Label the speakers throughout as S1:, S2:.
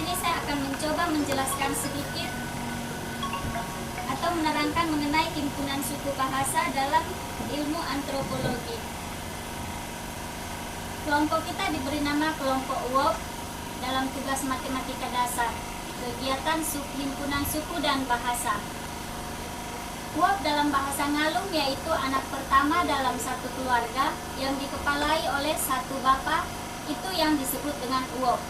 S1: sini saya akan mencoba menjelaskan sedikit atau menerangkan mengenai himpunan suku bahasa dalam ilmu antropologi. Kelompok kita diberi nama kelompok WOP dalam tugas matematika dasar, kegiatan himpunan suku dan bahasa. WOP dalam bahasa Ngalum yaitu anak pertama dalam satu keluarga yang dikepalai oleh satu bapak, itu yang disebut dengan WOP.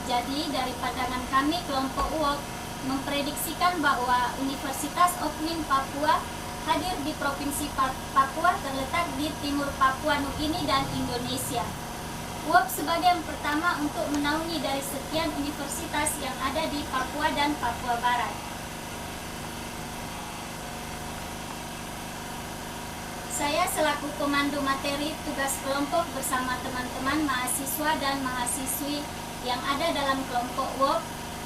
S1: Jadi dari pandangan kami kelompok WOP memprediksikan bahwa Universitas Okmin Papua hadir di Provinsi Papua terletak di timur Papua Nugini dan Indonesia. WOP sebagai yang pertama untuk menaungi dari sekian universitas yang ada di Papua dan Papua Barat. Saya selaku komando materi tugas kelompok bersama teman-teman mahasiswa dan mahasiswi yang ada dalam kelompok WOP,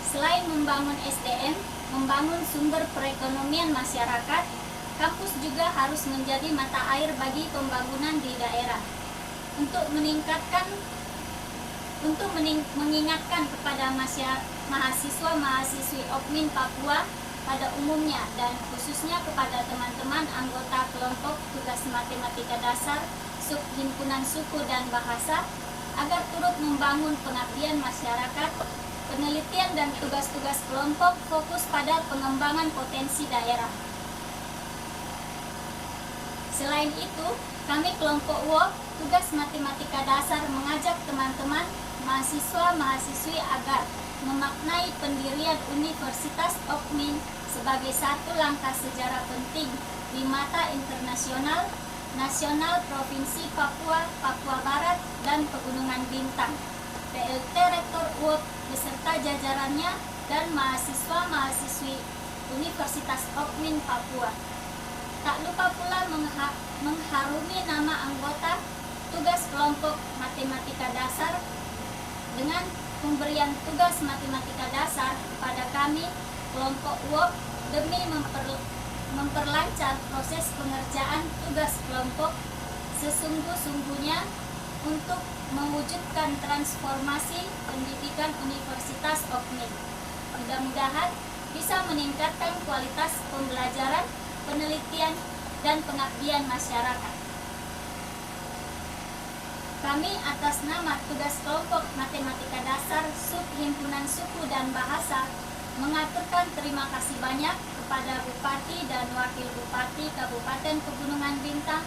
S1: selain membangun SDM, membangun sumber perekonomian masyarakat, kampus juga harus menjadi mata air bagi pembangunan di daerah. Untuk mengingatkan kepada mahasiswa-mahasiswi Okmin Papua pada umumnya dan khususnya kepada teman-teman anggota kelompok tugas matematika dasar subhimpunan suku dan bahasa agar turut membangun pengabdian masyarakat. Penelitian dan tugas-tugas kelompok fokus pada pengembangan potensi daerah. Selain itu, kami kelompok WOP tugas matematika dasar mengajak teman-teman mahasiswa-mahasiswi agar memaknai pendirian Universitas Okmin sebagai satu langkah sejarah penting di mata internasional, nasional, Provinsi Papua, Papua Barat, dan Pegunungan Bintang. PLT Rektor WOP beserta jajarannya dan mahasiswa-mahasiswi Universitas Okmin Papua. Tak lupa pula mengharumi nama anggota tugas kelompok matematika dasar dengan pemberian tugas matematika dasar kepada kami kelompok WOP demi memperlancar proses pengerjaan tugas kelompok sesungguh-sungguhnya untuk mewujudkan transformasi pendidikan Universitas Okmin. Mudah-mudahan bisa meningkatkan kualitas pembelajaran, penelitian, dan pengabdian masyarakat. Kami atas nama tugas kelompok matematika dasar subhimpunan suku dan bahasa mengaturkan terima kasih banyak kepada Bupati dan Wakil Bupati Kabupaten Pegunungan Bintang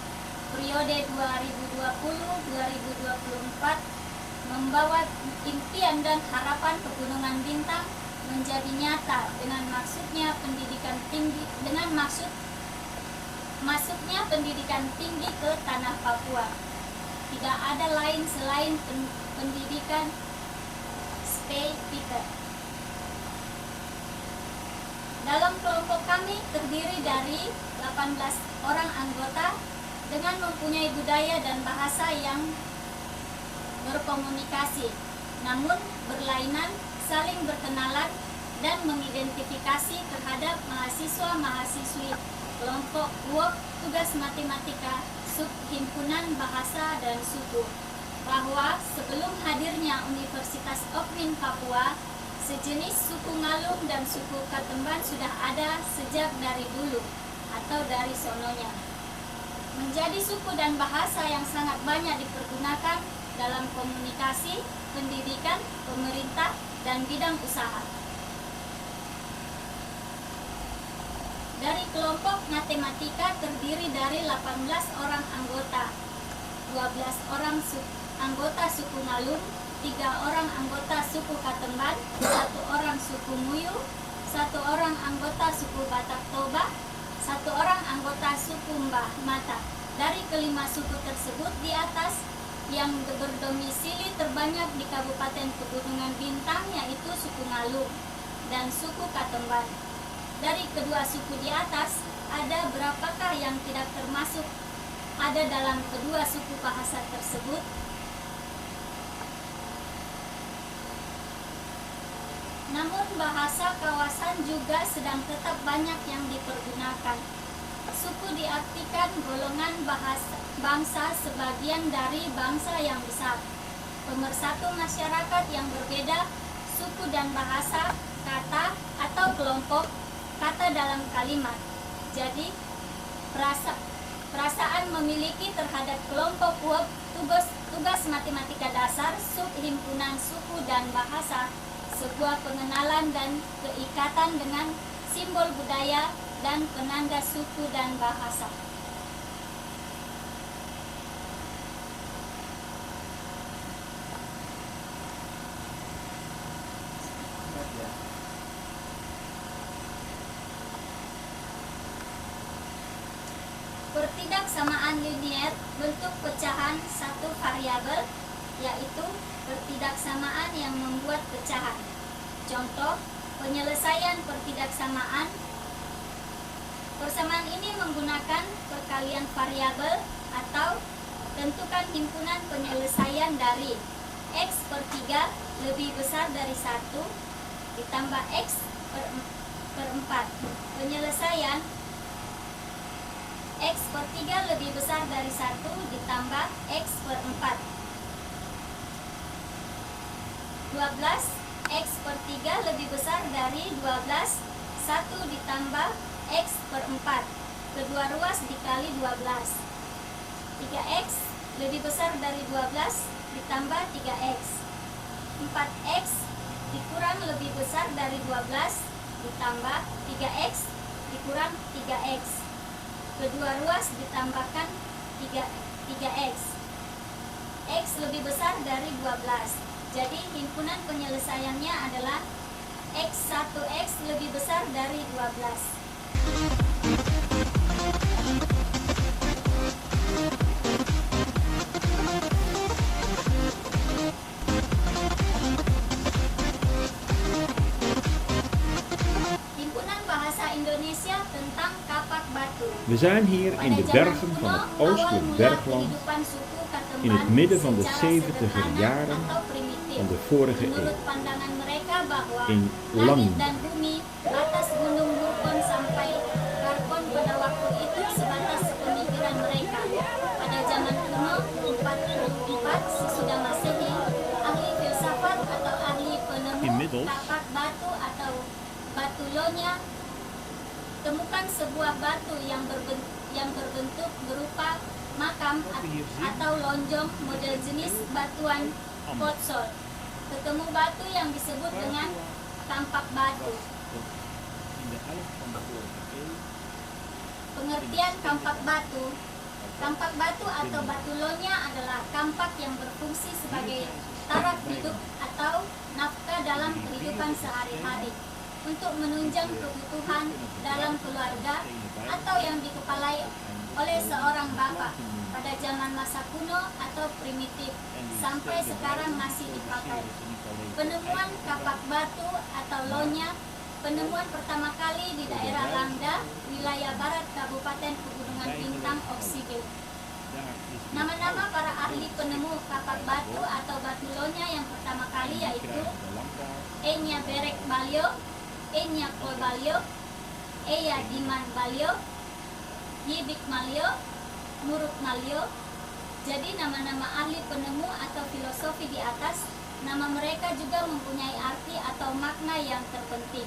S1: periode 2020-2024 membawa impian dan harapan Pegunungan Bintang menjadi nyata dengan masuknya pendidikan tinggi ke tanah Papua. Tidak ada lain selain pendidikan SPPK. Dalam kelompok kami terdiri dari 18 orang anggota dengan mempunyai budaya dan bahasa yang berkomunikasi, namun berlainan, saling berkenalan, dan mengidentifikasi terhadap mahasiswa-mahasiswi kelompok WOP tugas matematika subhimpunan bahasa dan suku bahwa sebelum hadirnya Universitas Okmin Papua, sejenis suku Ngalum dan suku Katemban sudah ada sejak dari dulu atau dari sononya. Menjadi suku dan bahasa yang sangat banyak dipergunakan dalam komunikasi, pendidikan, pemerintah, dan bidang usaha. Dari kelompok matematika terdiri dari 18 orang anggota, 12 orang anggota suku Ngalum, 3 orang anggota suku Katemban, 1 orang suku Muyu, 1 orang anggota suku Batak Toba, 1 orang anggota suku Mbah Mata. Dari kelima suku tersebut di atas, yang berdomisili terbanyak di Kabupaten Pegunungan Bintang yaitu suku Ngalum dan suku Katemban. Dari kedua suku di atas, ada berapakah yang tidak termasuk ada dalam kedua suku bahasa tersebut? Namun bahasa kawasan juga sedang tetap banyak yang dipergunakan. Suku diartikan golongan bangsa sebagian dari bangsa yang besar. Pemersatu masyarakat yang berbeda, suku dan bahasa, kata atau kelompok kata dalam kalimat. Jadi, perasaan memiliki terhadap kelompok verb, tugas matematika dasar, subhimpunan suku dan bahasa, sebuah pengenalan dan keikatan dengan simbol budaya dan penanda suku dan bahasa. Pertidaksamaan linier bentuk pecahan satu variabel, yaitu pertidaksamaan yang membuat pecahan. Contoh, penyelesaian pertidaksamaan. Persamaan ini menggunakan perkalian variabel atau tentukan himpunan penyelesaian dari X per 3 lebih besar dari 1 ditambah X per 4. Penyelesaian X per 3 lebih besar dari 1 ditambah X per 4. 12 X per 3 lebih besar dari 12. 1 ditambah X per 4. Kedua ruas dikali 12. 3X lebih besar dari 12 ditambah 3X. 4X dikurang lebih besar dari 12 ditambah 3X dikurang 3X. Kedua ruas ditambahkan 3X. X lebih besar dari 12. Jadi himpunan penyelesaiannya adalah X1X lebih besar dari 12. Himpunan Bahasa Indonesia tentang kapak batu.
S2: We zijn hier in de bergen van het oostelijk bergland in het midden van de 70er jaren van de vorige eeuw. In Langda.
S1: Dan bumi, batas gunung Lurkon sampai Karkon pada waktu itu sebatas pemikiran mereka. Pada zaman kuno 44 sesudah Masehi, ahli filsafat atau ahli penemu kapak batu atau batulonya temukan sebuah batu yang berbentuk berupa makam atau lonjong model jenis batuan potsol. Ketemu batu yang disebut dengan kampak batu. Pengertian kampak batu. Kampak batu atau batulonya adalah kampak yang berfungsi sebagai taraf hidup atau nafkah dalam kehidupan sehari-hari untuk menunjang kebutuhan dalam keluarga atau yang dikepalai oleh seorang bapak pada zaman masa kuno atau primitif sampai sekarang masih dipakai. Penemuan kapak batu atau lonya, penemuan pertama kali di daerah Langda, wilayah barat Kabupaten Pegunungan Bintang Oksibil. Nama-nama para ahli penemu kapak batu atau batu lonya yang pertama kali yaitu Enya Berek Balio, Enya Kol Balio, Eya Diman Balio, Yibik Malio, Muruk Malio. Jadi nama-nama ahli penemu atau filosofi di atas, nama mereka juga mempunyai arti atau makna yang terpenting.